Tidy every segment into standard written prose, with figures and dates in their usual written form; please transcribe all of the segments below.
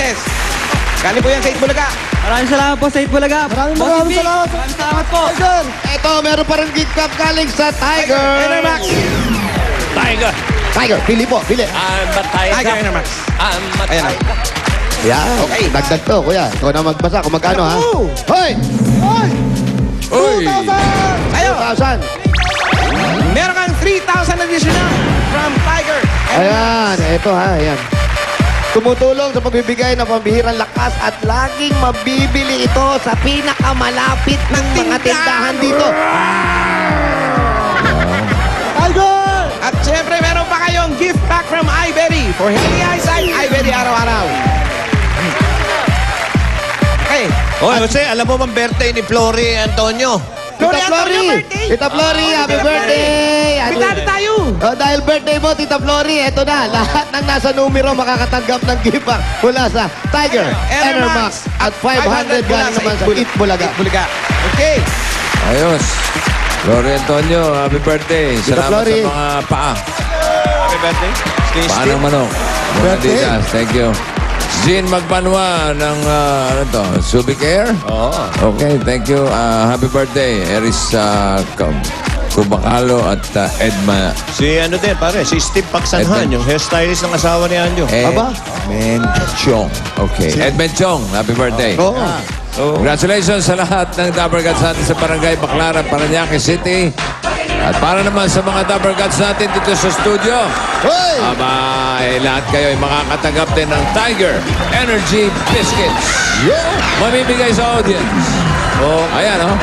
Yes. Galing po yan sa Itbulaga. Maraming salamat po sa Itbulaga. Maraming salamat. Maraming salamat po. Tiger. Ito, meron pa rin gift card galing sa Tiger. Enermax. Tiger. Tiger, pili po, pili. I'm a tiger. Tiger Enermax. I'm a Ayan na. tiger. Yan. Okay, dagdag to, kuya. Ikaw na magbasa kung magkano, ha? Hoy! Hoy! Uy! 2,000! Ayo. 2,000. Meron kang 3,000 additional from Tiger. Ayan, ito ha, ayan. Tumutulong sa pagbibigay ng pambihirang lakas at laging mabibili ito sa pinakamalapit ng mga tindahan dito. Tiger! At syempre, meron pa kayong gift pack from iBerry. For healthy eyesight, iBerry araw-araw. Okay. Hoy, Jose, alam mo bang birthday ni Flory Antonio? Tita Antonio, Flory! birthday! Tita Flory, happy birthday! Pitado tayo. Oh, dahil birthday mo, Tita Flory, eto na. Lahat ng nasa numero makakatanggap ng gift pack mula sa Tiger, Enermax at 500 galing naman sa Itbulaga. Itbulaga. Okay. Ayos. Flory Antonio, happy birthday. Tita Salamat Flory. sa mga paa. Happy birthday. Stay Paa ng manok. Mga Birthday. Adidas. Thank you. Jean Magbanwa ng, ano to, Subic Air? Oo. Okay, thank you. Happy birthday, Eris Kubakalo at Edma Si ano din, pare, si Steve Pagsanhan, Edmund. yung hairstylist ng asawa ni Anjo. Aba? Edmund Chong. Okay. Edmund Chong, happy birthday. Oo. Congratulations sa lahat ng Dabber Gods natin sa Barangay Baclaran, Parañaque City. At para naman sa mga Dabber Gods natin dito sa studio, Hoy! lahat kayo ay makakatanggap din ng Tiger Energy Biscuits. Mamimigay sa audience. Oh, Ayan, oh.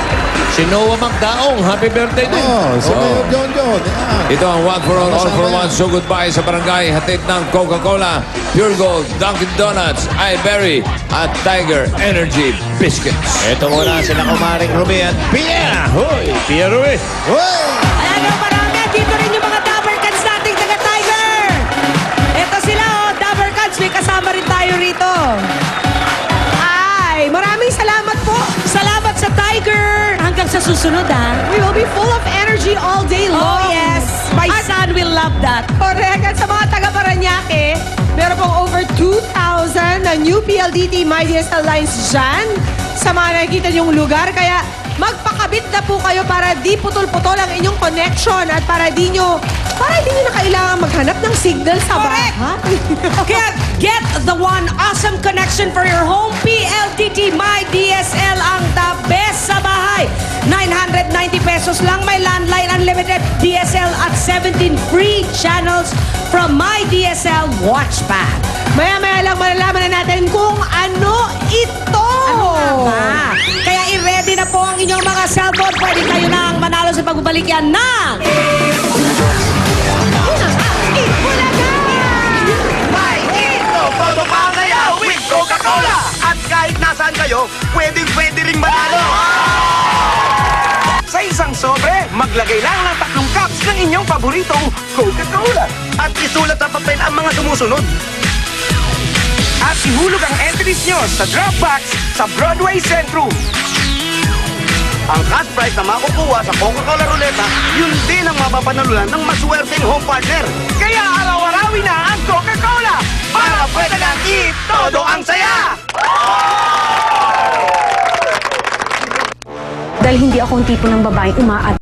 si Noah Magdaong, happy birthday din. Oh, si Mayor John John. Yan. Ito ang one for all for one. So goodbye sa barangay. Hatid ng Coca-Cola, Pure Gold, Dunkin' Donuts, iBerry, at Tiger Energy Biscuits. Ito muna sila kumaring Rumi at Pia. Hoy, Pia Rumi. Hoy! Ayan o, marami. Dito rin yung mga Dabber Cats nating taga-Tiger. Ito sila o, Dabber Cats. May kasama rin tayo rito. Ay, maraming salamat po. Salamat sa Tiger. Hanggang sa susunod ha. We will be full of energy all day long. Oh yes. My son will love that. Correct. At sa mga taga-Parañaque, meron pong over 2,000 na new PLDT MyDSL lines dyan sa mga nakikita niyong lugar. Kaya magpakabit na po kayo para di putol-putol ang inyong connection at para di nyo na kailangan maghanap ng signal sa bahay. Kaya get the one awesome connection for your home. PLDT MyDSL ang the best sa bahay. 990 pesos lang. May landline unlimited DSL at 17 free channels from MyDSL Watchpad. Maya-maya lang malalaman na natin kung ano ito. Ano nga ba? Kaya i-ready na po ang inyong mga cellphone. Pwede kayo nang manalo sa pagbabalik yan ng... Itbulaga! May ito, todo pangayaw with Coca-Cola. At kahit nasaan kayo, pwedeng-pwede ring manalo. Sa isang sobre, maglagay lang ng 3 cups ng inyong paboritong Coca-Cola. At isulat sa papel ang mga sumusunod. At ihulog ang entries nyo sa drop box sa Broadway Centrum. Ang cash prize na makukuha sa Coca-Cola Ruleta, yun din ang mapapanalunan ng maswerteng home partner. Kaya araw-arawin na ang Coca-Cola para pwede ng todo ang saya! Dahil hindi ako ang tipo ng babaeng umaat